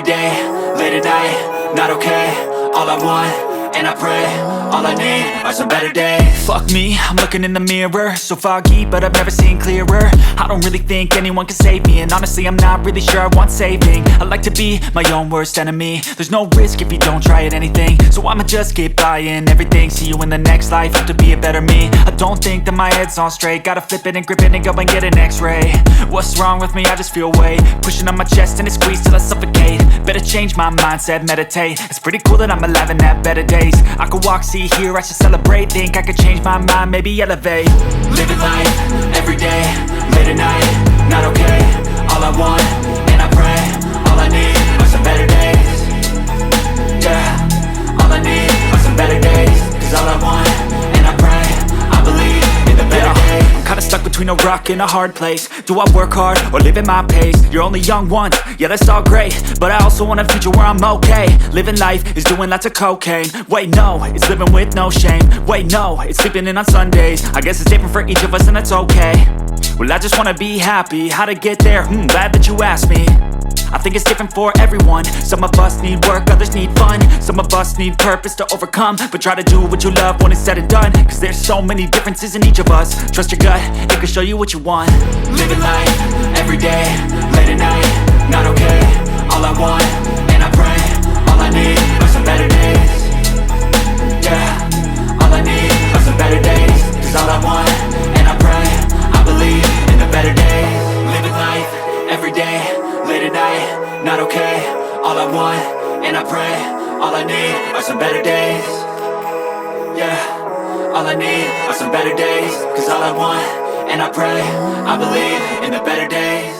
day, late at night, not okay. All I want, and I pray, all I need are some better days. Fuck me, I'm looking in the mirror, so foggy, but I've never seen clearer. I don't really think anyone can save me, and honestly I'm not really sure I want saving. I like to be my own worst enemy. There's no risk if you don't try at anything, so I'ma just keep buying everything. See you in the next life, have to be a better me. I don't think that my head's on straight, gotta flip it and grip it and go and get an x-ray. What's wrong with me? I just feel weight pushing on my chest and it squeezes till I suffocate. Better change my mindset, meditate. It's pretty cool that I'm alive and have better days. I could walk, see, hear, I should celebrate. Think I could change my mind, maybe elevate. Living life, everyday, late at night, not okay. All I want, and I pray, all I need are some better days. Yeah, all I need are some better days. Cause all I want, and I pray, I believe in the better days. I'm kinda stuck between a rock and a hard place. Do I work hard or live at my pace? You're only young once, yeah that's all great, but I also want a future where I'm okay. Living life is doing lots of cocaine. Wait no, it's living with no shame. Wait no, it's sleeping in on Sundays. I guess it's different for each of us and that's okay. Well I just wanna be happy, how to get there? Glad that you asked me. I think it's different for everyone. Some of us need work, others need fun. Some of us need purpose to overcome. But try to do what you love when it's said and done. Cause there's so many differences in each of us. Trust your gut, it can show you what you want. Living life, everyday, late at night, not okay. All I want, and I pray, all I need are some better days. Yeah, all I need are some better days. Cause all I want, and I pray, I believe in the better days. Living life, everyday, late at night, not okay. All I want, and I pray, all I need are some better days. Yeah, all I need are some better days. Cause all I want, and I pray, I believe in the better days.